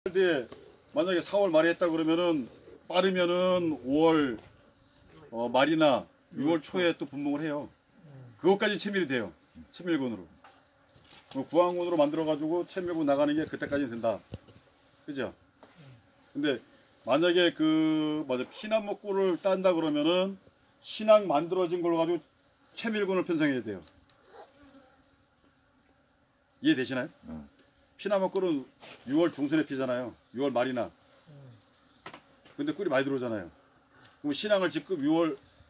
때 만약에 4월 말에 했다 그러면은 빠르면은 5월 말이나 6월 초에 또 분봉을 해요. 그것까지 채밀이 돼요. 채밀군으로. 구황군으로 만들어 가지고 채밀군 나가는 게 그때까지는 된다. 그죠? 근데 만약에 피나무 꿀을 딴다 그러면은 신앙 만들어진 걸 가지고 채밀군을 편성해야 돼요. 이해되시나요? 피나무 꿀은 6월 중순에 피잖아요. 6월 말이나. 근데 꿀이 많이 들어오잖아요. 그럼 신앙을 지금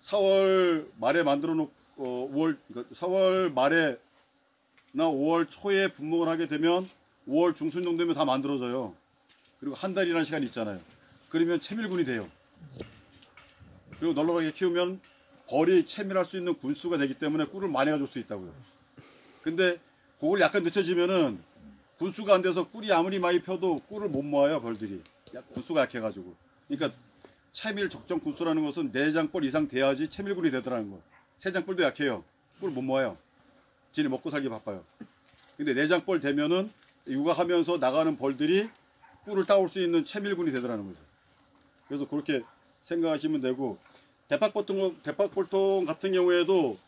4월 말에 만들어 놓고 4월 말에나 5월 초에 분봉을 하게 되면 5월 중순 정도면 다 만들어져요. 그리고 한 달이라는 시간이 있잖아요. 그러면 채밀군이 돼요. 그리고 널널하게 키우면 벌이 채밀할 수 있는 군수가 되기 때문에 꿀을 많이 가져올 수 있다고요. 근데 그걸 약간 늦춰지면은 군수가 안 돼서 꿀이 아무리 많이 펴도 꿀을 못 모아요, 벌들이. 군수가 약해가지고. 그러니까 채밀 적정 군수라는 것은 4장벌 이상 돼야지 채밀군이 되더라는 거. 3장벌도 약해요. 꿀 못 모아요. 지네 먹고 살기 바빠요. 근데 4장벌 되면은 육아하면서 나가는 벌들이 꿀을 따올 수 있는 채밀군이 되더라는 거죠. 그래서 그렇게 생각하시면 되고, 대박볼통 같은 경우에도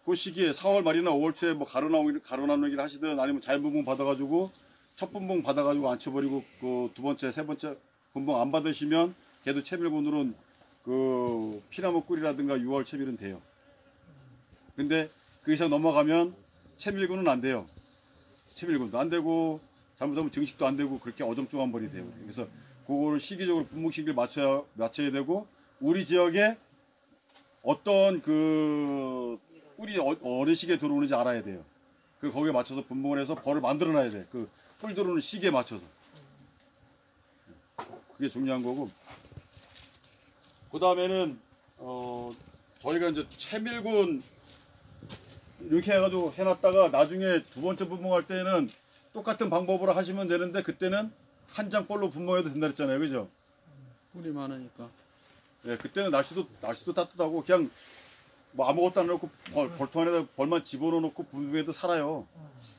그 시기에 4월 말이나 5월 초에 뭐 가로나누기를 하시든 아니면 자연분봉 받아가지고 첫 분봉 받아가지고 앉혀버리고 그 두 번째, 세 번째 분봉 안 받으시면 걔도 채밀군으로는 그 피나무 꿀이라든가 6월 채밀은 돼요. 근데 그 이상 넘어가면 채밀군은 안 돼요. 채밀군도 안 되고 잘못하면 증식도 안 되고 그렇게 어정쩡한 벌이 돼요. 그래서 그거를 시기적으로 분봉 시기를 맞춰야 되고 우리 지역에 어떤 꿀이 어느 시기에 들어오는지 알아야 돼요. 거기에 맞춰서 분봉을 해서 벌을 만들어 놔야 돼. 꿀 들어오는 시기에 맞춰서. 그게 중요한 거고. 그 다음에는 저희가 이제 채밀군 이렇게 해가지고 해놨다가 나중에 두 번째 분봉할 때는 똑같은 방법으로 하시면 되는데 그때는 한 장벌로 분봉해도 된다 그랬잖아요. 그죠? 꿀이 많으니까. 예, 그때는 날씨도 따뜻하고 그냥 뭐 아무것도 안 넣고 벌통 안에다 벌만 집어넣어 놓고 분봉해도 살아요.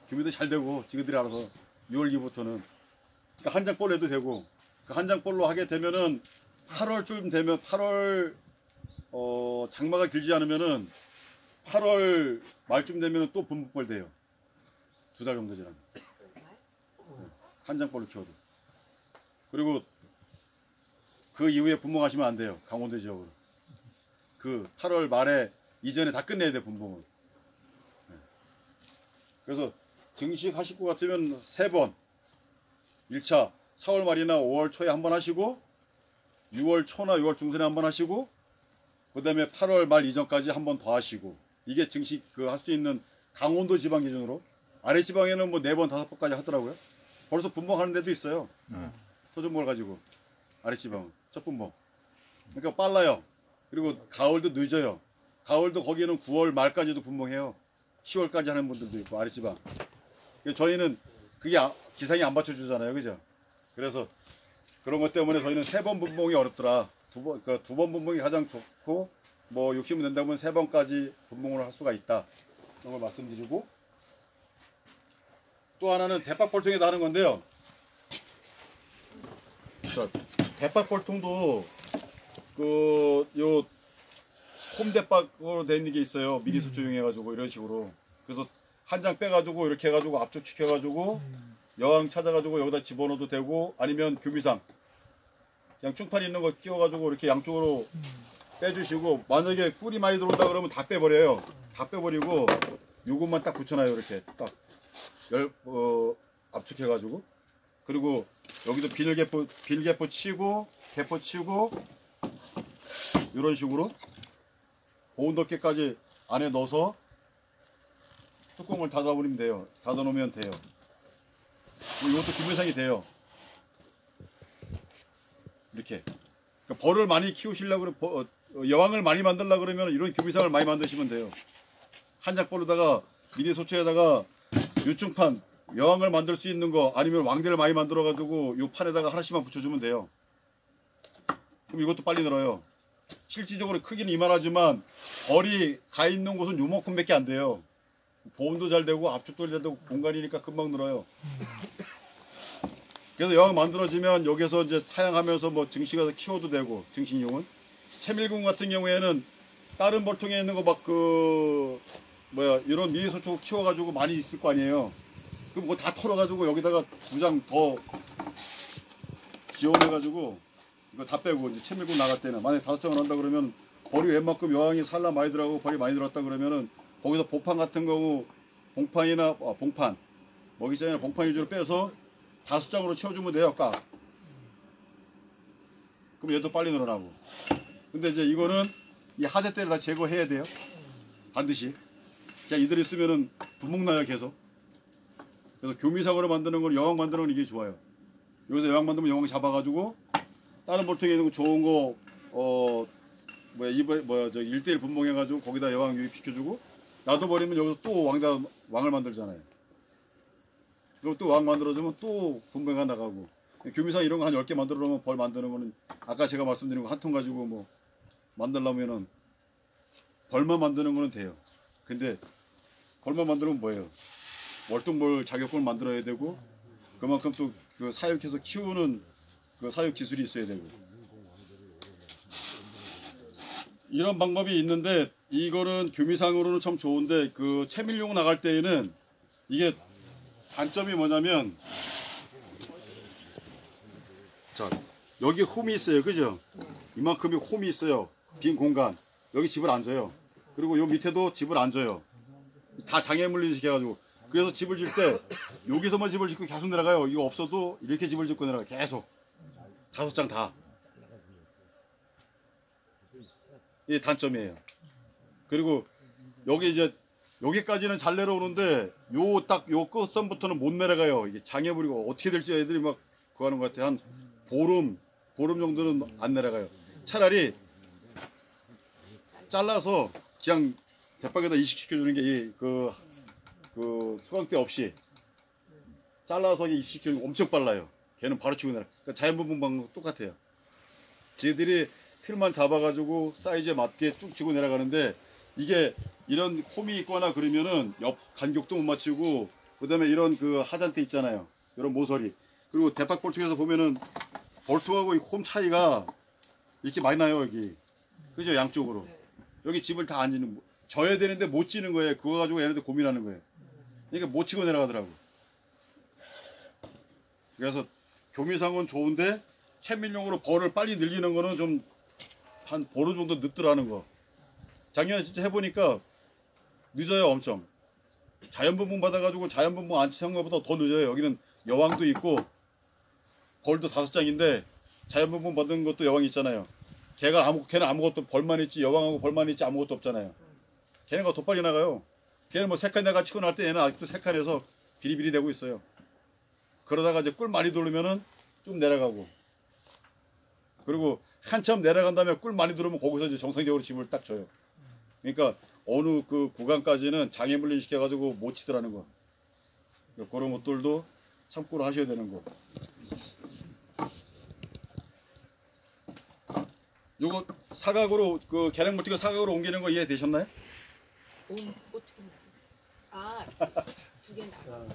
규미도 잘 되고 지그들이 알아서 6월기부터는 그러니까 한 장벌로 해도 되고 그 한 장벌로 하게 되면은 8월쯤 되면 8월 장마가 길지 않으면은 8월 말쯤 되면은 또 분봉벌 돼요. 2달 정도 지나면 한 장벌로 키워도. 그리고 그 이후에 분봉하시면 안 돼요. 강원도 지역으로. 8월 말에 이전에 다 끝내야 돼, 분봉을. 그래서 증식 하실 것 같으면 3번. 1차 4월 말이나 5월 초에 한번 하시고 6월 초나 6월 중순에 한번 하시고 그 다음에 8월 말 이전까지 한번 더 하시고 이게 증식 할 수 있는 강원도 지방 기준으로 아래 지방에는 뭐 4번, 5번까지 하더라고요. 벌써 분봉하는 데도 있어요. 토종목을 가지고 아래 지방은 첫 분봉. 그러니까 빨라요. 그리고 가을도 늦어요. 가을도 거기는 9월 말까지도 분봉해요. 10월까지 하는 분들도 있고 아래 지방. 저희는 그게 기상이 안 받쳐주잖아요, 그죠? 그래서 그런 것 때문에 저희는 3번 분봉이 어렵더라. 그러니까 2번 분봉이 가장 좋고 뭐 욕심을 낸다면 3번까지 분봉을 할 수가 있다. 그런 걸 말씀드리고 또 하나는 대박볼통에다 하는 건데요. 대박볼통도 요 홈대박으로 된 게 있어요. 미리 소조용해가지고 이런 식으로. 그래서 한 장 빼가지고 이렇게 해가지고 압축시켜가지고 여왕 찾아가지고 여기다 집어넣어도 되고 아니면 규미상 그냥 충판 있는 거 끼워가지고 이렇게 양쪽으로 빼주시고 만약에 꿀이 많이 들어온다 그러면 다 빼버려요. 다 빼버리고 요것만 딱 붙여놔요. 이렇게 딱 압축해가지고 그리고 여기도 빌개포 치고 개포 치고 이런 식으로 보온덮개까지 안에 넣어서 뚜껑을 닫아버리면 돼요. 닫아놓으면 돼요. 이것도 규모상이 돼요. 이렇게 그러니까 벌을 많이 키우시려고 여왕을 많이 만들려고 그러면 이런 규미상을 많이 만드시면 돼요. 한 장벌로다가 미니 소초에다가 유충판 여왕을 만들 수 있는 거 아니면 왕대를 많이 만들어 가지고 요 판에다가 하나씩만 붙여주면 돼요. 그럼 이것도 빨리 늘어요. 실질적으로 크기는 이만하지만 벌이 가 있는 곳은 요만큼밖에 안 돼요. 보온도 잘 되고 압축도 잘 되고 공간이니까 금방 늘어요. 그래서 여왕 만들어지면 여기서 이제 사양하면서 뭐 증식해서 키워도 되고, 증식용은. 채밀공 같은 경우에는 다른 벌통에 있는 거 막 이런 미니 소초 키워가지고 많이 있을 거 아니에요. 그럼 그거 다 털어가지고 여기다가 2장 더 지원해가지고 이거 다 빼고 이제 채밀공 나갈 때는 만약에 5장을 한다 그러면 벌이 웬만큼 여왕이 산란 많이 들어가고 벌이 많이 들었다 그러면은 거기서 보판 같은 경우 봉판이나 봉판 먹이장이나 봉판 위주로 빼서 5장으로 채워주면 돼요. 깍. 그럼 얘도 빨리 늘어나고. 근데 이제 이거는 이 하대대를 다 제거해야 돼요. 반드시. 그냥 이들 있으면은 분목 나요 계속. 그래서 교미상으로 만드는 건 여왕 만드는 건 이게 좋아요. 여기서 여왕 만들면 여왕 잡아가지고 다른 볼통에 있는 거 좋은 거 이번에 1대1 분봉해가지고 거기다 여왕 유입시켜주고 놔둬버리면 여기서 또 왕을 만들잖아요. 그리고 또 왕 만들어주면 또 분봉해가 나가고. 교미상 이런 거 한 10개 만들어 놓으면 벌 만드는 거는 아까 제가 말씀드린 거 한 통 가지고 뭐 만들려면은 벌만 만드는 거는 돼요. 근데 벌만 만들면 뭐예요? 월등벌 자격을 만들어야 되고 그만큼 또 그 사육해서 키우는 그 사육 기술이 있어야 되고 이런 방법이 있는데 이거는 교미상으로는 참 좋은데 그 채밀용 나갈 때에는 이게 단점이 뭐냐면 자 여기 홈이 있어요, 그죠? 이만큼의 홈이 있어요. 빈 공간 여기 집을 안 져요. 그리고 요 밑에도 집을 안 져요. 다 장애물리식 해가지고 그래서 집을 질 때 여기서만 집을 짓고 계속 내려가요. 이거 없어도 이렇게 집을 짓고 내려가요. 계속 5장 다. 이게 단점이에요. 그리고 여기 이제 여기까지는 잘 내려오는데 요 끝선부터는 못 내려가요. 이게 장애물이고 어떻게 될지 애들이 막 그거 하는 것 같아요. 한 보름 정도는 안 내려가요. 차라리 잘라서 그냥 대박에다 이식시켜주는 게 그 수강대 없이 잘라서 이식시켜주는 게 엄청 빨라요. 걔는 바로 치고 내려. 그러니까 자연분봉 방법 똑같아요. 쟤들이 틀만 잡아가지고 사이즈에 맞게 뚝 치고 내려가는데 이게 이런 홈이 있거나 그러면은 옆 간격도 못 맞추고 그다음에 이런 그 하잔대 있잖아요. 이런 모서리 그리고 대박 볼통에서 보면은 볼통하고 이 홈 차이가 이렇게 많이 나요 여기. 그죠? 양쪽으로 여기 집을 다 안 지는 져야 되는데 못 지는 거예요. 그거 가지고 얘네들 고민하는 거예요. 그러니까 못 치고 내려가더라고. 그래서 교미상은 좋은데 채밀용으로 벌을 빨리 늘리는 거는 좀 한 보름 정도 늦더라는 거. 작년에 진짜 해보니까 늦어요 엄청. 자연분봉 받아가지고 자연분봉 안 치는 것보다 더 늦어요. 여기는 여왕도 있고 벌도 5장인데 자연분봉 받은 것도 여왕이 있잖아요. 걔는 아무것도 벌만 있지 여왕하고 벌만 있지 아무것도 없잖아요. 걔네가 더 빨리 나가요. 걔는 뭐 3칸 내가 치고 날 때 얘는 아직도 3칸에서 비리비리 되고 있어요. 그러다가 이제 꿀 많이 돌리면은 좀 내려가고 그리고 한참 내려간 다음에 꿀 많이 들어오면 거기서 이제 정상적으로 집을 딱 줘요. 그러니까 어느 그 구간까지는 장애물리 시켜가지고 못 치더라는 거. 그런 것들도 참고로 하셔야 되는 거. 요거 사각으로 그 계량 물티가 사각으로 옮기는 거 이해되셨나요? 어떻게 두 개 나눠서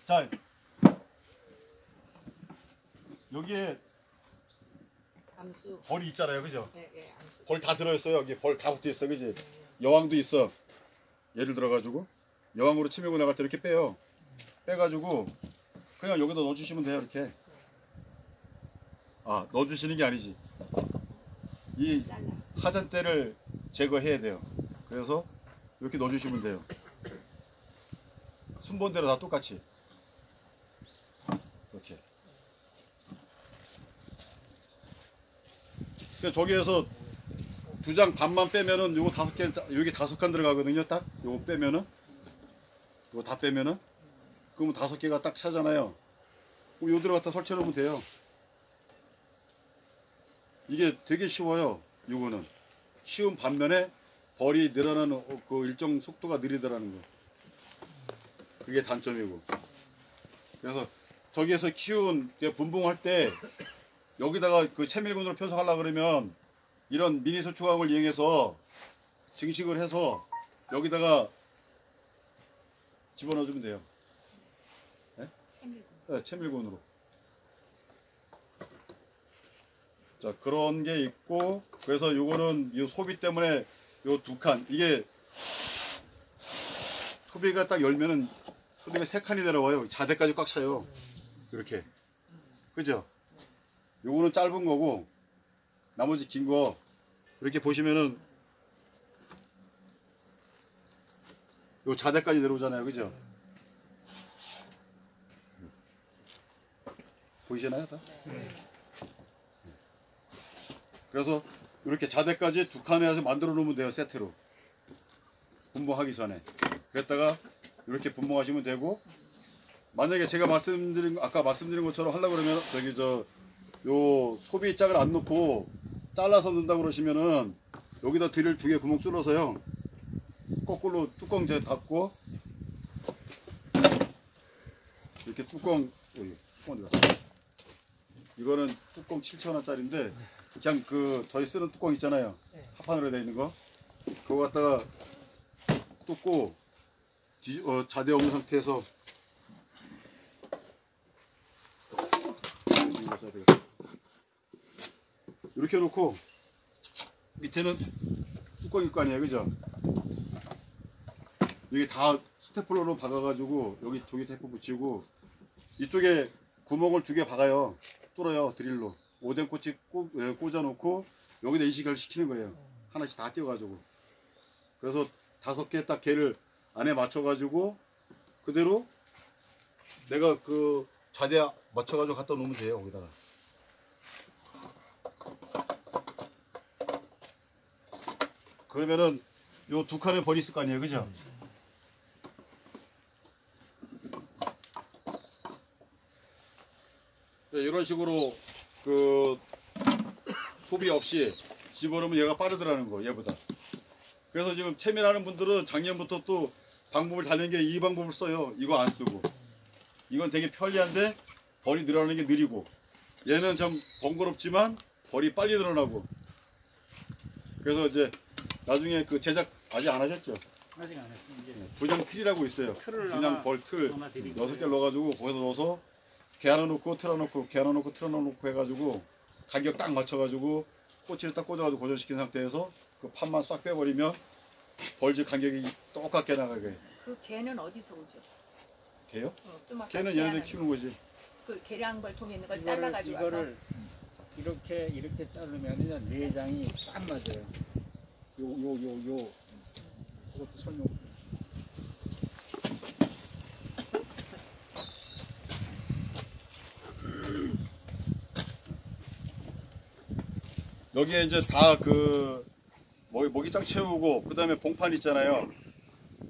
자 여기에 암수 벌이 있잖아요, 그죠? 네, 암수 벌 다 들어있어요. 여기 벌 다 붙어 있어, 그지? 여왕도 있어. 예를 들어가지고 여왕으로 치밀고 나갈 때 이렇게 빼요. 빼가지고 그냥 여기다 넣어주시면 돼요, 이렇게. 아, 넣어주시는 게 아니지. 이 잘라 하잔대를 제거해야 돼요. 그래서 이렇게 넣어주시면 돼요. 순번대로 다 똑같이. 이렇게. 그러니까 저기에서 2장 반만 빼면은 요거 5개, 여기 5칸 들어가거든요. 딱 요거 빼면은 요거 다 빼면은 그러면 5개가 딱 차잖아요. 그럼 요 들어갔다 설치해 놓으면 돼요. 이게 되게 쉬워요. 요거는 쉬운 반면에 벌이 늘어나는 그 일정 속도가 느리더라는 거. 그게 단점이고. 그래서 저기에서 키운 분봉할 때 여기다가 그 채밀군으로 편성하려고 그러면 이런 미니 소초광을 이용해서 증식을 해서 여기다가 집어넣어주면 돼요. 채밀고. 네, 채밀곤으로. 자, 그런 게 있고, 그래서 요거는 이 소비 때문에 요 두 칸, 이게 소비가 딱 열면은 소비가 세 칸이 내려와요. 자대까지 꽉 차요. 이렇게. 그죠? 요거는 짧은 거고, 나머지 긴 거, 이렇게 보시면은 요 자대까지 내려오잖아요. 그죠? 보이시나요? 다? 그래서 이렇게 자대까지 두 칸에 해서 만들어 놓으면 돼요. 세트로 분봉하기 전에. 그랬다가 이렇게 분봉하시면 되고, 만약에 제가 아까 말씀드린 것처럼 하려고 그러면 요 소비 짝을 안 넣고 잘라서 넣는다고 그러시면은 여기다 드릴 두 개 구멍 뚫어서요, 거꾸로 뚜껑 닫고 이렇게 뚜껑 어디 갔어? 이거는 뚜껑 7,000원짜리인데 그냥 저희 쓰는 뚜껑 있잖아요. 합판으로 되어 있는 거. 그거 갖다가 뚫고 자대 없는 상태에서 이렇게 놓고 밑에는 뚜껑일 거 아니에요. 그죠? 이게 다 스테플러로 박아가지고 여기 테이프 붙이고 이쪽에 구멍을 두 개 박아요. 뚫어요. 드릴로. 오뎅 꼬치 꽂아놓고 여기다 이식을 시키는 거예요. 하나씩 다 띄워가지고. 그래서 5개 딱 개를 안에 맞춰가지고 그대로 내가 자대 맞춰가지고 갖다 놓으면 돼요. 거기다가. 그러면은 요 두 칸을 버렸을 거 아니에요. 그죠? 네, 이런 식으로 소비 없이 집어넣으면 얘가 빠르더라는 거, 얘보다. 그래서 지금 채밀하는 분들은 작년부터 또 방법을 달린 게 이 방법을 써요. 이거 안 쓰고. 이건 되게 편리한데 벌이 늘어나는 게 느리고, 얘는 좀 번거롭지만 벌이 빨리 늘어나고. 그래서 이제 나중에 제작 아직 안 하셨죠? 아직 안 했어. 이제 부장 필이라고 있어요. 틀을 그냥 벌틀 하나 드리고 6개를 넣어가지고 거기서 넣어서 개 하나 넣고 틀어 넣고 개 하나 넣고 틀어 넣고 해가지고 간격 딱 맞춰가지고 꼬치를 딱 꽂아가지고 고정시킨 상태에서 그 판만 싹 빼버리면 벌집 간격이 똑같게 나가게. 그 개는 어디서 오죠? 개요? 좀 아까 개는 개 얘네들 하나 키우는 거지. 그 계량벌 통에 있는 걸 잘라가지고 와서 이거를 이렇게 자르면 내장이 딱 맞아요. 요 그것도 설명. 여기에 이제 다 먹이장 채우고 그 다음에 봉판 있잖아요.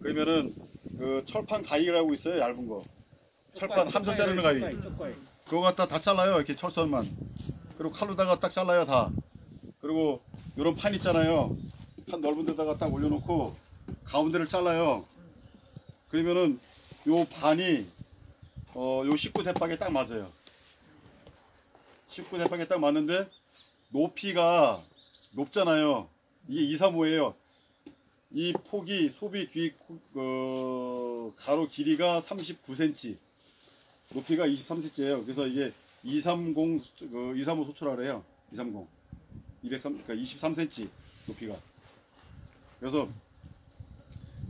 그러면은 철판 가위라고 있어요. 얇은 거. 철판 함선 자르는 가위. 그거 갖다 다 잘라요. 이렇게 철선만. 그리고 칼로다가 딱 잘라요. 다. 그리고 요런 판 있잖아요. 판 넓은 데다가 딱 올려놓고 가운데를 잘라요. 그러면은 요 반이 요 19대박에 딱 맞아요. 19대박에 딱 맞는데 높이가 높잖아요. 이게 235예요. 이 폭이 소비 귀 가로 길이가 39cm, 높이가 23cm예요. 그래서 이게 235 소출하래요. 230, 203, 그러니까 23cm 높이가. 그래서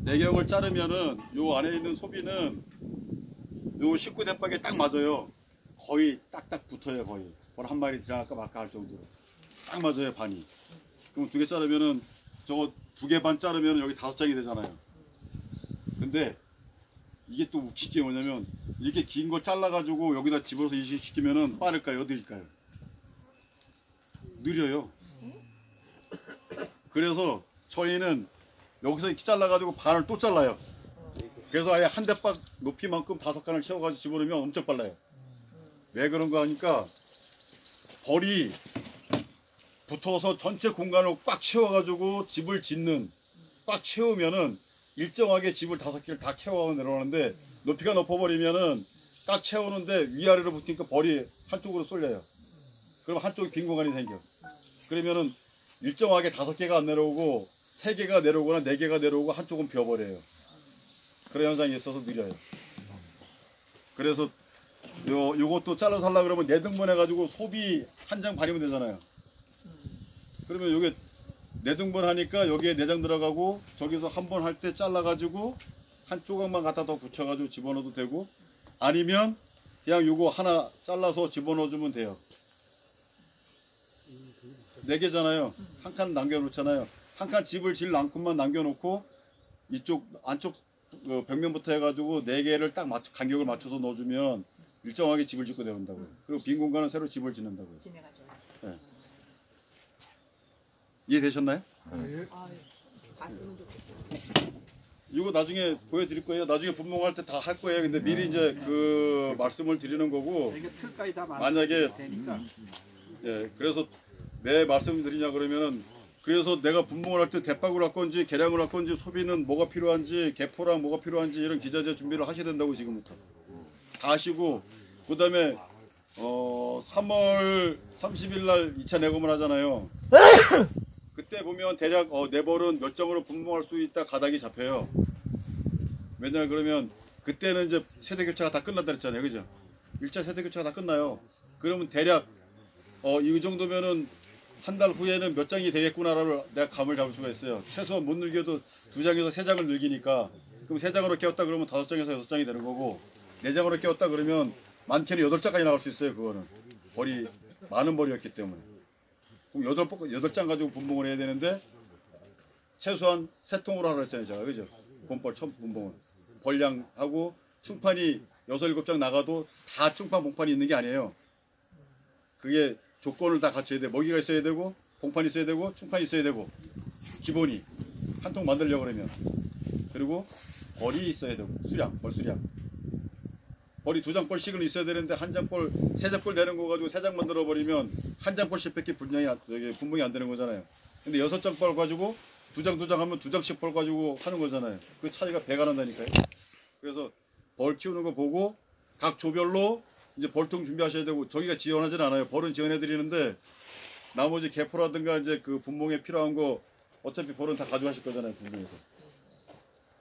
내경을 자르면은 요 안에 있는 소비는 요 19대박에 딱 맞아요. 거의 딱딱 붙어요. 거의 한 마리 들어갈까 말까 할 정도로 딱 맞아요. 반이. 그럼 2개 자르면은 저거 2개 반 자르면 여기 5장이 되잖아요. 근데 이게 또 웃긴 게 뭐냐면 이렇게 긴 걸 잘라가지고 여기다 집어서 이식시키면은 빠를까요? 느릴까요? 느려요. 그래서 저희는 여기서 이렇게 잘라가지고 반을 또 잘라요. 그래서 아예 한 대박 높이만큼 5칸을 채워가지고 집어넣으면 엄청 빨라요. 왜 그런가 하니까 벌이 붙어서 전체 공간을 꽉 채워가지고 집을 짓는, 꽉 채우면은 일정하게 집을 5개를 다 채워 내려오는데 높이가 높아버리면은 꽉 채우는데 위아래로 붙으니까 벌이 한쪽으로 쏠려요. 그럼 한쪽에 빈 공간이 생겨. 그러면은 일정하게 5개가 안 내려오고 3개가 내려오거나 4개가 내려오고 한쪽은 비어버려요. 그런 현상이 있어서 느려요. 그래서 요것도 잘라서 하려고 그러면 4등분 해가지고 소비 한 장 반이면 되잖아요. 그러면 요게 4등분 하니까 여기에 4장 들어가고 저기서 한 번 할 때 잘라가지고 한 조각만 갖다 더 붙여가지고 집어넣어도 되고, 아니면 그냥 요거 하나 잘라서 집어넣어주면 돼요. 4개잖아요. 한 칸 남겨놓잖아요. 한 칸 집을 질 만큼만 남겨놓고 이쪽 안쪽 벽면부터 해가지고 4개를 딱 간격을 맞춰서 넣어주면 일정하게 집을 짓고 내온다고요. 그리고 빈 공간은 새로 집을 짓는다고요. 진행하죠. 네. 이해되셨나요? 아유, 봤으면 좋겠어. 이거 나중에 보여드릴 거예요. 나중에 분봉할 때 다 할 거예요. 근데 미리 이제 그 말씀을 드리는 거고, 이게 틀까지 다 만약에 되니까. 예, 그래서 왜 말씀드리냐 그러면은, 그래서 내가 분봉을 할 때 대박을 할 건지 계량을 할 건지 소비는 뭐가 필요한지 개포랑 뭐가 필요한지 이런 기자재 준비를 하셔야 된다고 지금부터 다 하시고, 그 다음에 3월 30일 날 2차 내검을 하잖아요. 그때 보면 대략 네 벌은 몇 점으로 분봉할 수 있다 가닥이 잡혀요. 왜냐면 그러면 그때는 이제 세대 교체가 다 끝난다 그랬잖아요, 그죠? 1차 세대 교체가 다 끝나요. 그러면 대략 이 정도면은 한 달 후에는 몇 장이 되겠구나라를 내가 감을 잡을 수가 있어요. 최소한 못 늘겨도 2장에서 3장을 늘기니까, 그럼 3장으로 깨웠다 그러면 5장에서 6장이 되는 거고, 4장으로 깨웠다 그러면 많게는 8장까지 나갈 수 있어요. 그거는 벌이 많은 벌이었기 때문에. 그럼 8장 가지고 분봉을 해야 되는데 최소한 3통으로 하라 했잖아요, 제가. 그죠? 본벌 첫 분봉은 벌량하고 충판이 6, 7장 나가도 다 충판 봉판이 있는 게 아니에요. 그게 조건을 다 갖춰야 돼. 먹이가 있어야 되고, 봉판이 있어야 되고, 충판이 있어야 되고, 기본이 한 통 만들려고 그러면. 그리고 벌이 있어야 되고, 수량, 벌 수량. 벌이 2장벌씩은 있어야 되는데, 한 장벌, 3장벌 되는 거 가지고 3장 만들어 버리면 한 장벌씩밖에 분봉이 안 되는 거잖아요. 근데 6장벌 가지고 2장 하면 2장씩 벌 가지고 하는 거잖아요. 그 차이가 배가 난다니까요. 그래서 벌 키우는 거 보고 각 조별로 이제 벌통 준비하셔야 되고, 저기가 지원하진 않아요. 벌은 지원해 드리는데 나머지 개포라든가 이제 그 분봉에 필요한 거 어차피 벌은 다 가져가실 거잖아요, 분봉에서.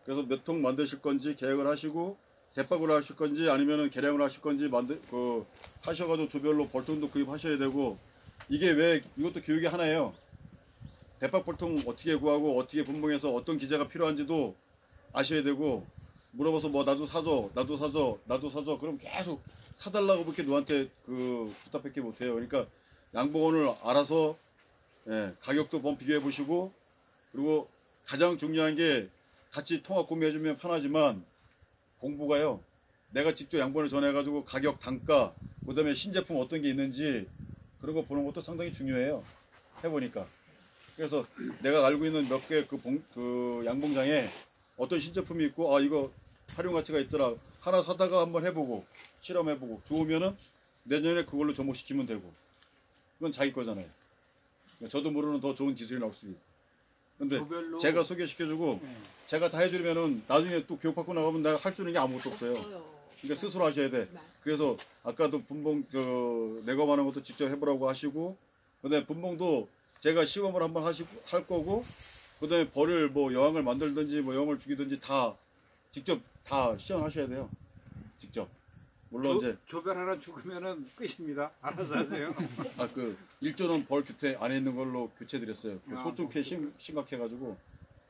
그래서 몇 통 만드실 건지 계획을 하시고, 대박으로 하실 건지 아니면은 계량을 하실 건지 하셔가지고 조별로 벌통도 구입하셔야 되고, 이게 왜 이것도 교육이 하나예요. 대박 벌통 어떻게 구하고 어떻게 분봉해서 어떤 기재가 필요한지도 아셔야 되고, 물어봐서 뭐 나도 사줘 그럼 계속 사달라고 그렇게 너한테 부탁밖에 못해요. 그러니까 양봉원을 알아서 가격도 한번 비교해 보시고, 그리고 가장 중요한 게 같이 통합 구매해주면 편하지만 공부가요. 내가 직접 양봉을 전해가지고 가격, 단가, 그 다음에 신제품 어떤 게 있는지 그런 거 보는 것도 상당히 중요해요. 해보니까. 그래서 내가 알고 있는 몇 개 그 양봉장에 어떤 신제품이 있고, 이거 활용 가치가 있더라. 하나 사다가 한번 해보고 실험해보고 좋으면은 내년에 그걸로 접목시키면 되고, 그건 자기 거잖아요. 저도 모르는 더 좋은 기술이 나올 수 있고. 근데 조별로 제가 소개시켜주고 제가 다 해주면은 나중에 또 교육받고 나가면 내가 할 수 있는 게 아무것도 없어요. 그러니까 스스로 하셔야 돼. 그래서 아까도 분봉 내검하는 것도 직접 해보라고 하시고, 그다음에 분봉도 제가 시험을 한번 할 거고, 그다음에 벌을 뭐 여왕을 만들든지 뭐 여왕을 죽이든지 다 직접 다 시험하셔야 돼요. 직접. 물론 이제 조별 하나 죽으면은 끝입니다. 알아서 하세요. 일조는 벌 교태 안에 있는 걸로 교체 드렸어요. 소중 피해 심각해가지고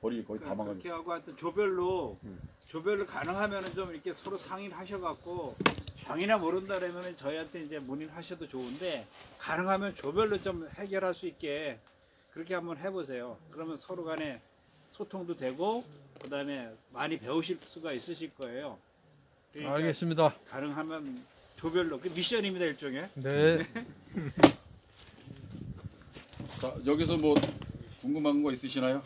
벌이 거의 다 망가졌어요. 그렇게 하고 하여튼 조별로 가능하면은 좀 이렇게 서로 상의를 하셔갖고, 정이나 모른다 그러면은 저희한테 이제 문의하셔도 좋은데, 가능하면 조별로 좀 해결할 수 있게 그렇게 한번 해보세요. 그러면 서로 간에 소통도 되고, 그 다음에 많이 배우실 수가 있으실 거예요. 그러니까 알겠습니다. 가능하면 조별로, 그 미션입니다, 일종의. 네. 자, 여기서 뭐 궁금한 거 있으시나요?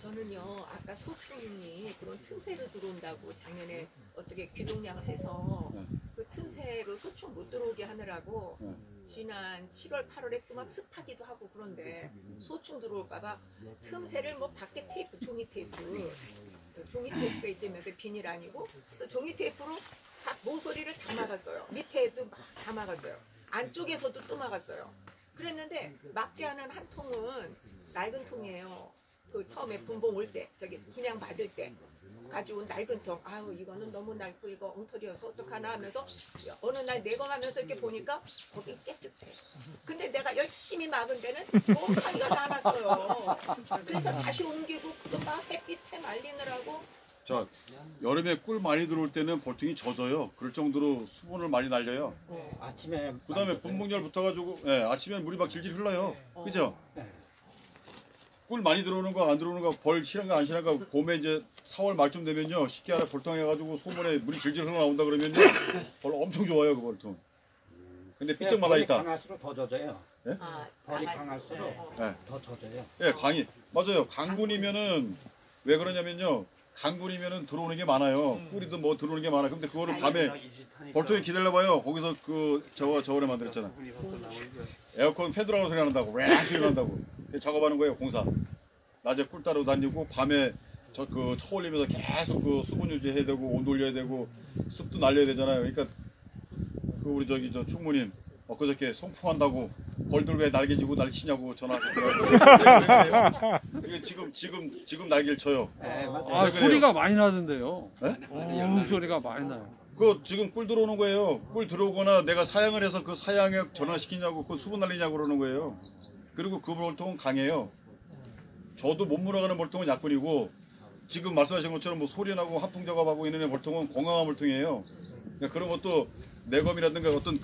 저는요, 아까 소충이 그런 틈새로 들어온다고 작년에 어떻게 귀동량을 해서 그 틈새로 소충 못 들어오게 하느라고 지난 7월, 8월에 또 막 습하기도 하고, 그런데 소충 들어올까봐 틈새를 뭐 밖에 테이프, 종이 테이프가 있다면서 비닐 아니고, 그래서 종이 테이프로 다 모서리를 다 막았어요. 밑에도 다 막았어요. 안쪽에서도 또 막았어요. 그랬는데 막지 않은 한 통은 낡은 통이에요. 그 처음에 분봉 올 때, 저기 분양 받을 때 가져온 낡은 통, 아유 이거는 너무 낡고 이거 엉터리여서 어떡하나 하면서 어느 날 내검하면서 이렇게 보니까 거기 깨끗해. 근데 내가 열심히 막은 데는 곰팡이가 다 났어요. 그래서 다시 옮기고 막 햇빛에 말리느라고. 자, 여름에 꿀 많이 들어올 때는 볼통이 젖어요. 그럴 정도로 수분을 많이 날려요. 아침에 그다음에 분무열 붙어가지고 아침에 물이 막 질질 흘러요. 그죠? 꿀 많이 들어오는 거 안 들어오는 거 벌 실한가 안 실한가 봄에 이제 4월 말쯤 되면요 쉽게 하나 볼통해가지고 소문에 물이 질질 흘러 나온다 그러면요 벌 엄청 좋아요 그 볼통. 근데 삐쩍 말라 있다. 강할수록 더 젖어요. 예? 벌이 강할수록 네. 더 젖어요. 예, 강이 맞아요. 강군이면은 왜 그러냐면요. 강군이면은 들어오는 게 많아요. 꿀이도 뭐 들어오는 게 많아. 근데 그거를 밤에 볼통에 기다려봐요. 거기서 그 저번에 만들었잖아. 에어컨 팬 들어가는 소리 난다고. 왜 소리 난다고. 작업하는 거예요 공사. 낮에 꿀 따러 다니고 밤에 그 쳐올리면서 계속 그 수분 유지해야 되고 온도 올려야 되고 습도 날려야 되잖아요. 그러니까 그 우리 저 충무님 엊그저께 송풍한다고 벌들 왜 날개지고 날치냐고 전화하셨더라고요. 이게 지금 날개를 쳐요. 네, 맞아요. 아, 소리가 많이 나던데요. 네? 소리가 많이 나요. 그 지금 꿀 들어오는 거예요. 꿀 들어오거나 내가 사양을 해서 그 사양에 전환시키냐고 그 수분 날리냐고 그러는 거예요. 그리고 그 볼통은 강해요. 저도 못 물어가는 볼통은 약분이고 지금 말씀하신 것처럼 뭐 소리 나고 하풍 작업하고 있는 볼통은 건강한 볼통이에요. 그러니까 그런 것도 내검이라든가 어떤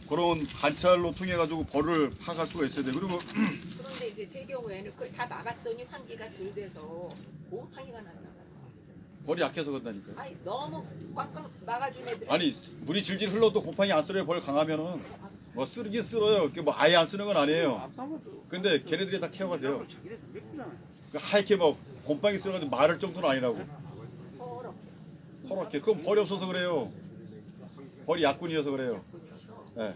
그런 관찰로 통해 가지고 벌을 파악할 수가 있어야 돼. 그리고 그런데 이제 제 경우에는 그걸 다 막았더니 환기가 덜 돼서 곰팡이가 났나 봐요. 벌이 약해서 그런다니까요. 아니 너무 꽉꽉 막아준 애들이. 아니 물이 질질 흘러도 곰팡이 안 쓸어요. 벌 강하면은 뭐 쓰긴 쓸어요. 뭐 아예 안 쓰는 건 아니에요. 근데 걔네들이 다 케어가 돼요. 그 하얗게 막 곰팡이 쓸어가지고 마를 정도는 아니라고. 퍼렇게. 그건 벌이 없어서 그래요. 벌이 약군이어서 그래요. 네.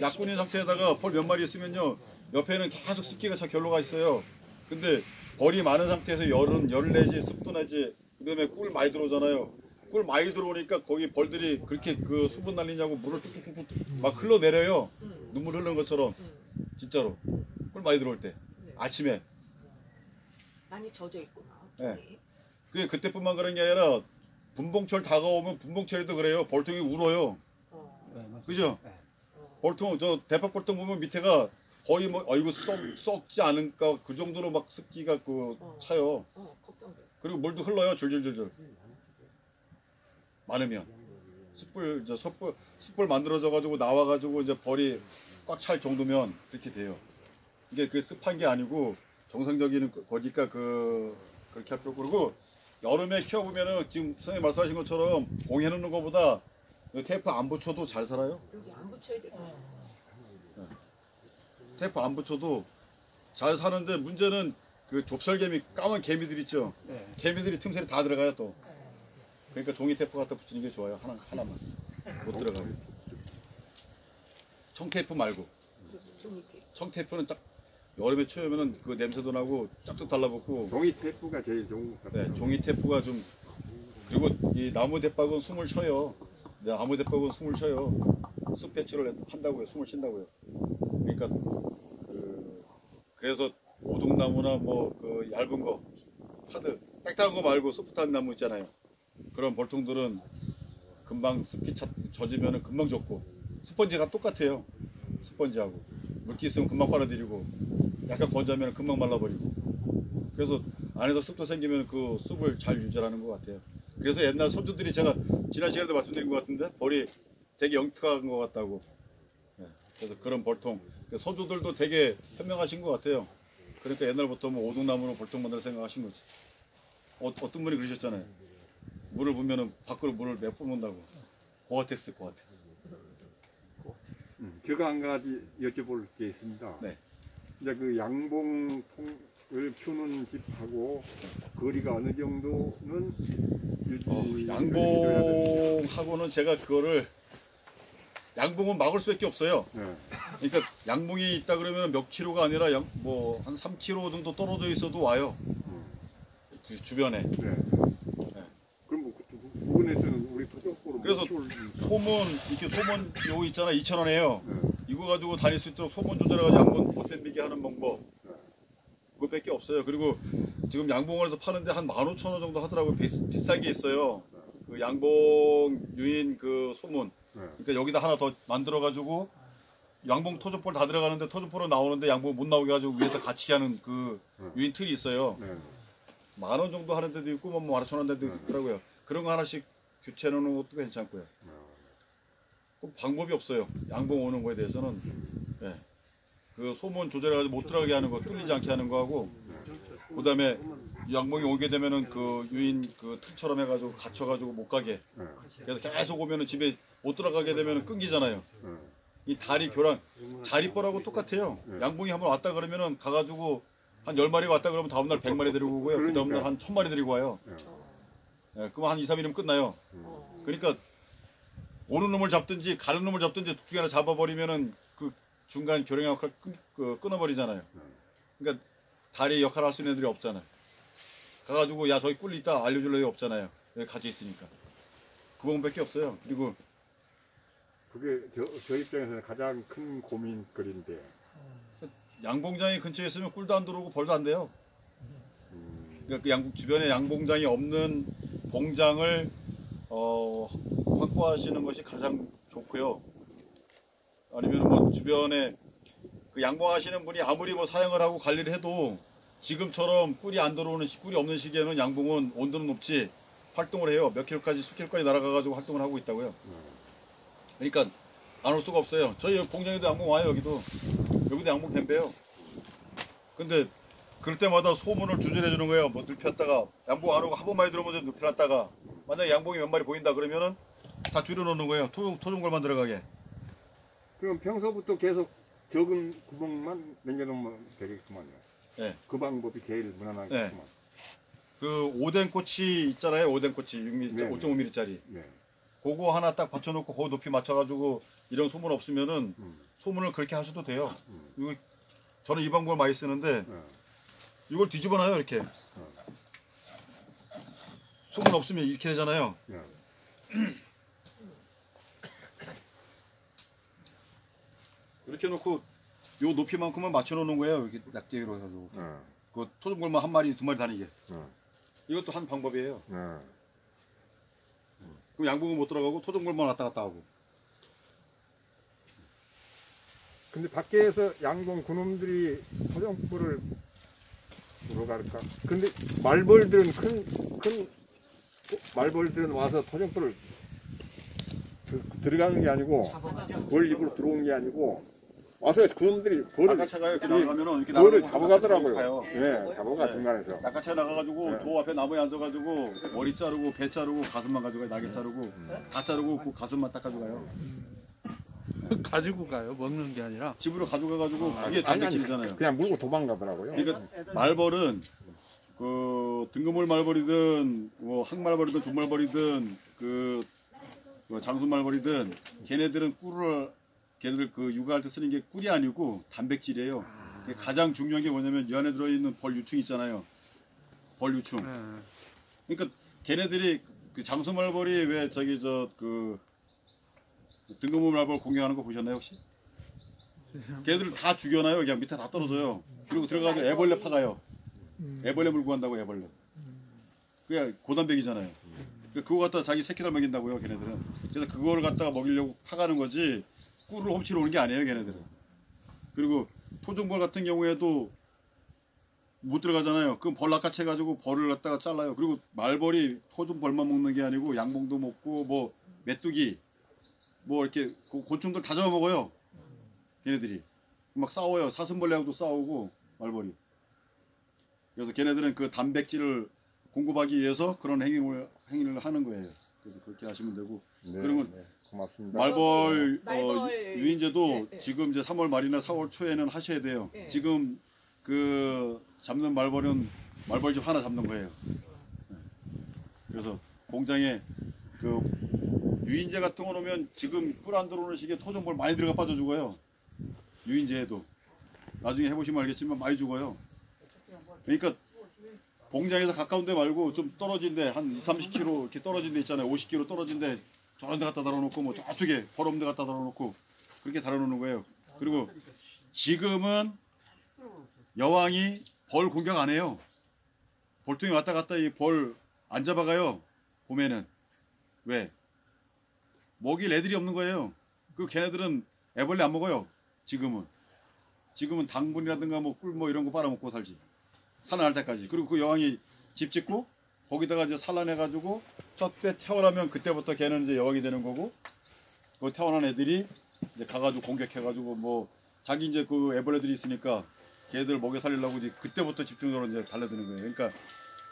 약군인 상태에다가 벌 몇 마리 있으면요 옆에는 계속 습기가 차 결로가 있어요. 근데 벌이 많은 상태에서 열 내지 습도 내지 그다음에 꿀 많이 들어오잖아요. 꿀 많이 들어오니까 거기 벌들이 그렇게 그 수분 날리냐고 물을 뚝뚝뚝 막 흘러내려요. 눈물 흐르는 것처럼 진짜로 꿀 많이 들어올 때 아침에. 많이 젖어 있구나. 네. 그게 그때뿐만 그런 게 아니라 분봉철 다가오면 분봉철에도 그래요. 벌통이 울어요. 그죠? 벌통 저 대박 벌통 보면 밑에가 거의 뭐 이거 썩지 않을까 그 정도로 막 습기가 차요. 걱정돼. 그리고 물도 흘러요. 줄줄줄줄. 많으면 숯불 만들어져 가지고 나와 가지고 이제 벌이 꽉 찰 정도면 그렇게 돼요. 이게 그 습한 게 아니고 정상적인 거니까 그렇게 할 필요. 그리고 여름에 키워보면은 지금 선생님 말씀하신 것처럼 공해 놓는 것보다 테이프 안 붙여도 잘 살아요. 여기 안 붙여야 돼. 테이프 안 붙여도 잘 사는데 문제는 그 좁쌀개미 까만 개미들 있죠. 개미들이 틈새에 다 들어가요 또. 그러니까 종이 테이프 갖다 붙이는 게 좋아요. 하나만 못 들어가고. 청테이프 말고. 청테이프는 딱 여름에 추우면은 그 냄새도 나고 짝짝 달라붙고. 종이 테이프가 제일 좋은 것 같아요. 네, 종이 테이프가 좀 그리고 이 나무 대박은 숨을 쉬어요. 네, 나무 대박은 숨을 쉬어요. 숲 배출을 한다고요. 숨을 쉰다고요. 그러니까 그래서 오동나무나 뭐 그 얇은 거 하드 빽딱한 거 말고 소프트한 나무 있잖아요. 그런 벌통들은 금방 습기 젖으면 금방 젖고 스펀지가 똑같아요. 스펀지하고 물기 있으면 금방 빨아들이고 약간 건조하면 금방 말라버리고 그래서 안에서 습도 생기면 그 습을 잘 유지하는 것 같아요. 그래서 옛날 선조들이 제가 지난 시간에도 말씀드린 것 같은데 벌이 되게 영특한 것 같다고. 네, 그래서 그런 벌통 선조들도 되게 현명하신 것 같아요. 그러니까 옛날부터 뭐 오동나무로 벌통 만들 생각하신 거지. 어떤 분이 그러셨잖아요. 물을 보면은 밖으로 물을 몇 번 본다고. 고아텍스. 제가 한 가지 여쭤볼 게 있습니다. 네. 이제 그 양봉통을 피우는 집하고 거리가 어느 정도는 양봉하고는 제가 그거를 양봉은 막을 수밖에 없어요. 네. 그러니까 양봉이 있다 그러면 몇 킬로가 아니라 뭐 한 3km 정도 떨어져 있어도 와요. 그 주변에. 네. 그럼 뭐 그 부근에서는 우리 토종포로 그래서 소문 이렇게 소문 요 있잖아 2,000원이에요. 네. 이거 가지고 다닐 수 있도록 소문 조절해가지고 양봉 못 댐비게 하는 방법. 그것밖에 없어요. 그리고 지금 양봉원에서 파는데 한 15,000원 정도 하더라고요. 비싼 게 있어요. 그 양봉 유인 그 소문. 그러니까 여기다 하나 더 만들어가지고 양봉 토종볼 다 들어가는데 토종볼은 나오는데 양봉 못 나오게 가지고 위에다 같이 하는 그 유인 틀이 있어요. 10,000원 정도 하는 데도 있고 뭐 15,000원 데도 있더라고요. 그런 거 하나씩 교체해 놓는 것도 괜찮고요. 그 방법이 없어요. 양봉 오는 거에 대해서는. 예. 그 소문 조절해가지고 못 들어가게 하는 거, 뚫리지 않게 하는 거하고, 그 다음에 양봉이 오게 되면은 그 유인 그 틀처럼 해가지고 갇혀가지고 못 가게. 그래서 계속 오면은 집에 못 들어가게 되면은 끊기잖아요. 이 다리 교란, 자리벌하고 똑같아요. 양봉이 한번 왔다 그러면은 가가지고 한 10마리가 왔다 그러면 다음날 100마리 데리고 오고요. 그 다음날 한 1000마리 데리고 와요. 예, 그럼 한 2, 3일이면 끝나요. 그러니까 오는 놈을 잡든지 가는 놈을 잡든지 둘 중에 하나 잡아버리면은 그 중간 교량 역할 끊어버리잖아요. 그러니까 다리 역할을 할 수 있는 애들이 없잖아요. 가가지고 야 저기 꿀리 있다 알려줄 애가 없잖아요. 여기 같이 있으니까. 그 방법밖에 없어요. 그리고 그게 저 입장에서는 가장 큰 고민거리인데. 양봉장이 근처에 있으면 꿀도 안 들어오고 벌도 안 돼요. 그러니까 그 주변에 양봉장이 없는 봉장을 확보하시는 것이 가장 좋고요. 아니면 뭐 주변에 그 양봉하시는 분이 아무리 뭐 사용을 하고 관리를 해도 지금처럼 꿀이 안 들어오는 꿀이 없는 시기에는 양봉은 온도는 높지 활동을 해요. 몇 킬로까지 수킬로까지 날아가가지고 활동을 하고 있다고요. 그러니까 안 올 수가 없어요. 저희 여기 봉장에도 양봉 와요. 여기도 양봉 댐배요. 근데 그럴 때마다 소문을 조절해 주는 거예요. 뭐 눕혔다가 양봉 안 오고 한 번만에 들어오면 눕혀놨다가 만약에 양봉이 몇 마리 보인다 그러면은 다 줄여놓는 거예요. 토종벌만 들어가게. 그럼 평소부터 계속 적은 구멍만 남겨놓으면 되겠구만요. 네. 그 방법이 제일 무난하겠구만. 네. 그 오뎅꼬치 있잖아요. 오뎅꼬치 6mm, 네. 5.5mm짜리. 네. 그거 하나 딱 받쳐놓고 그 높이 맞춰가지고 이런 소문 없으면은 소문을 그렇게 하셔도 돼요. 이거 저는 이 방법을 많이 쓰는데 이걸 뒤집어놔요 이렇게. 소문 없으면 이렇게 되잖아요. 이렇게 놓고 요 높이만큼만 맞춰놓는 거예요. 이렇게 낙제로 해가지고. 그 토종벌만 한 마리, 두 마리 다니게. 이것도 한 방법이에요. 그럼 양봉은 못 들어가고 토종벌만 왔다 갔다 하고. 근데 밖에서 양봉 그놈들이 토종뿔을 물어갈까? 근데 말벌들은 큰 말벌들은 와서 토종뿔을 들어가는 게 아니고 벌 입으로 들어오는 게 아니고 와서 그놈들이 벌을 낙하차가 이렇게 나가면은 이렇게 벌을 나가고 잡아가더라고요. 가요. 네, 잡아가 중간에서. 낙하차 나가가지고 네. 저 앞에 나무에 앉아가지고 머리 자르고 배 자르고 가슴만 가져가요. 날개 자르고 다 자르고 그 가슴만 딱 가져가요. 가지고 가요. 먹는 게 아니라. 집으로 가져가가지고 그게 아니, 단백질이잖아요. 그냥 물고 도망가더라고요. 그러니까 말벌은 그 등급물 말벌이든 뭐 항말벌이든 종말벌이든 그 장수말벌이든 걔네들은 걔네들 그 육아할 때 쓰는 게 꿀이 아니고 단백질이에요. 가장 중요한 게 뭐냐면 이 안에 들어있는 벌 유충 있잖아요. 벌 유충. 그러니까 걔네들이 그 장수말벌이 왜 저기 그 등급물 말벌 공격하는 거 보셨나요 혹시? 걔들 다 죽여놔요. 그냥 밑에 다 떨어져요. 그리고 들어가서 애벌레 파가요. 애벌레 물고 간다고 애벌레. 그게 고단백이잖아요. 그거 갖다가 자기 새끼들 먹인다고요. 걔네들은. 그래서 그걸 갖다가 먹이려고 파가는 거지 꿀을 훔치러 오는 게 아니에요. 걔네들은. 그리고 토종벌 같은 경우에도 못 들어가잖아요. 그럼 벌 낚아채 가지고 벌을 갖다가 잘라요. 그리고 말벌이 토종벌만 먹는 게 아니고 양봉도 먹고 뭐 메뚜기 뭐 이렇게 곤충들 다 잡아먹어요. 걔네들이 막 싸워요. 사슴벌레하고도 싸우고 말벌이. 그래서 걔네들은 그 단백질을 공급하기 위해서 그런 행위를 하는 거예요. 그래서 그렇게 하시면 되고. 네, 그러면 네, 고맙습니다. 말벌 말벌 유인제도 네. 지금 이제 3월 말이나 4월 초에는 하셔야 돼요. 네. 지금 그 잡는 말벌은 말벌집 하나 잡는 거예요. 네. 그래서 공장에 그 유인제 같은 거 놓으면 지금 꿀 안 들어오는 시기에 토종벌 많이 들어가 빠져 죽어요. 유인제에도 나중에 해보시면 알겠지만 많이 죽어요. 그러니까 공장에서 가까운 데 말고 좀 떨어진 데 한 30km 이렇게 떨어진 데 있잖아요. 50km 떨어진 데 저런 데 갖다 달아놓고 뭐 저쪽에 벌없는 데 갖다 달아놓고 그렇게 달아놓는 거예요. 그리고 지금은 여왕이 벌 공격 안 해요. 벌통이 왔다 갔다 이 벌 안 잡아가요. 봄에는. 왜? 먹일 애들이 없는 거예요. 그 걔네들은 애벌레 안 먹어요. 지금은 당분이라든가 뭐 꿀 뭐 이런 거 빨아먹고 살지. 살아날 때까지. 그리고 그 여왕이 집 짓고 거기다가 이제 산란해가지고 첫 때 태어나면 그때부터 걔는 이제 여왕이 되는 거고, 그 태어난 애들이 이제 가가지고 공격해가지고 뭐 자기 이제 그 애벌레들이 있으니까 걔들 먹여 살리려고 이제 그때부터 집중적으로 이제 달려드는 거예요. 그러니까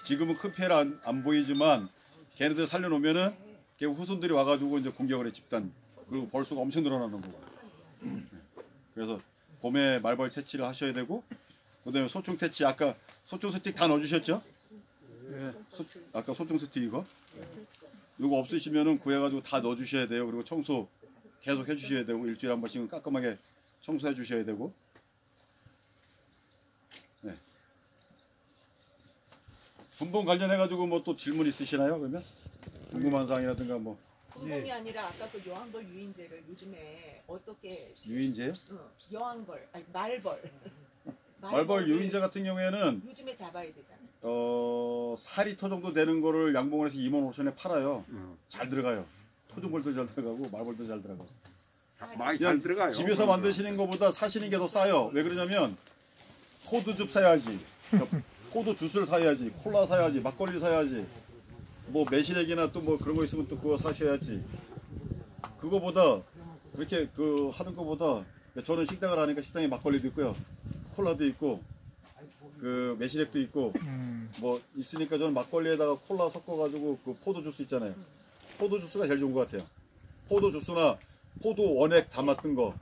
지금은 큰 피해를 안 보이지만 걔네들 살려놓으면은 걔 후손들이 와가지고 이제 공격을 해 집단. 그리고 벌수가 엄청 늘어나는 거고. 그래서 봄에 말벌 퇴치를 하셔야 되고, 그다음에 소충 퇴치 아까 소충 스틱 다 넣어주셨죠? 예. 아까 소충 스틱 이거 없으시면은 구해가지고 다 넣어주셔야 돼요. 그리고 청소 계속 해주셔야 되고 일주일에 한 번씩은 깔끔하게 청소해 주셔야 되고. 네. 분봉 관련해가지고 뭐 또 질문 있으시나요? 그러면 궁금한 사항이라든가 뭐 분봉이 아니라 아까 그 여왕벌 유인제를 요즘에 어떻게 유인제요? 여왕벌 아니 말벌 말벌 유인제 같은 경우에는 요즘에 잡아야 되잖아. 4리터 정도 되는 거를 양봉을 해서 25,000원에 팔아요. 잘 들어가요. 토종벌도 잘 들어가고 말벌도 잘 들어가고. 많이 잘 들어가요. 집에서 만드시는 것보다 사시는 게 더 싸요. 왜 그러냐면 포도즙 사야지, 포도 주스를 사야지, 콜라 사야지, 막걸리 사야지, 뭐 매실액이나 또 뭐 그런 거 있으면 또 그거 사셔야지. 그거보다 그렇게 그 하는 거보다 저는 식당을 하니까 식당에 막걸리도 있고요, 콜라도 있고, 그 매실액도 있고 뭐 있으니까 저는 막걸리에다가 콜라 섞어가지고 그 포도 주스 있잖아요. 포도 주스가 제일 좋은 것 같아요. 포도 주스나 포도 원액 담았던 거,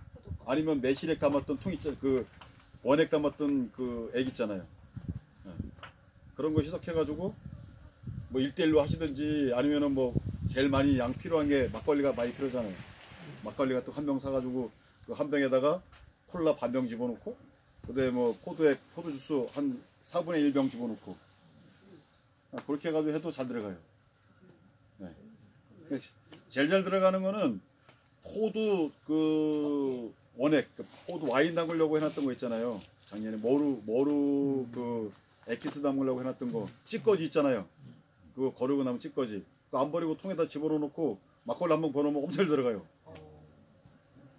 아니면 매실액 담았던 통 있잖아요. 그 원액 담았던 그 액 있잖아요. 그런 거 희석해가지고 뭐 1대1로 하시든지, 아니면은 뭐 제일 많이 양 필요한 게 막걸리가 많이 필요하잖아요. 막걸리 같은 한 병 사가지고 그 한 병에다가 콜라 반 병 집어넣고, 그다음에 뭐 포도액, 포도 주스 한 4분의 1병 집어넣고, 그렇게 해가지고 해도 잘 들어가요. 네. 제일 잘 들어가는 거는 포도 그 원액, 포도 와인 담그려고 해놨던 거 있잖아요. 작년에 머루 그 에키스 담그려고 해놨던 거, 찌꺼지 있잖아요. 그거 거르고 나면 찌꺼지. 그거 안 버리고 통에다 집어넣고 막걸리 한 번 버놓으면 엄청 잘 들어가요.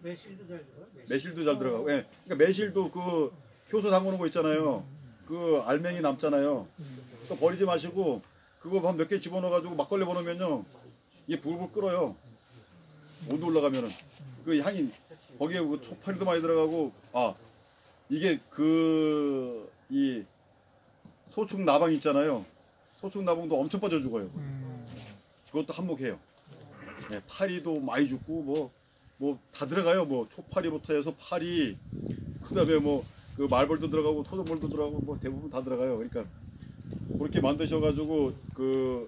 매실도 잘 들어요. 매실도 잘 들어가고. 예. 그러니까 매실도 그 효소 담그는 거 있잖아요. 그 알맹이 남잖아요. 또 버리지 마시고 그거 한 몇 개 집어넣어가지고 막걸리 버놓으면요, 이게 불불 끓어요. 온도 올라가면은 그 향이, 거기에 그 초파리도 많이 들어가고, 이게 그 이 소충 나방 있잖아요. 소충 나방도 엄청 빠져 죽어요. 그것도 한몫해요. 네, 파리도 많이 죽고 뭐 다 들어가요. 뭐 초파리부터 해서 파리, 그다음에 뭐 그 말벌도 들어가고 토종벌도 들어가고 뭐 대부분 다 들어가요. 그러니까 그렇게 만드셔가지고 그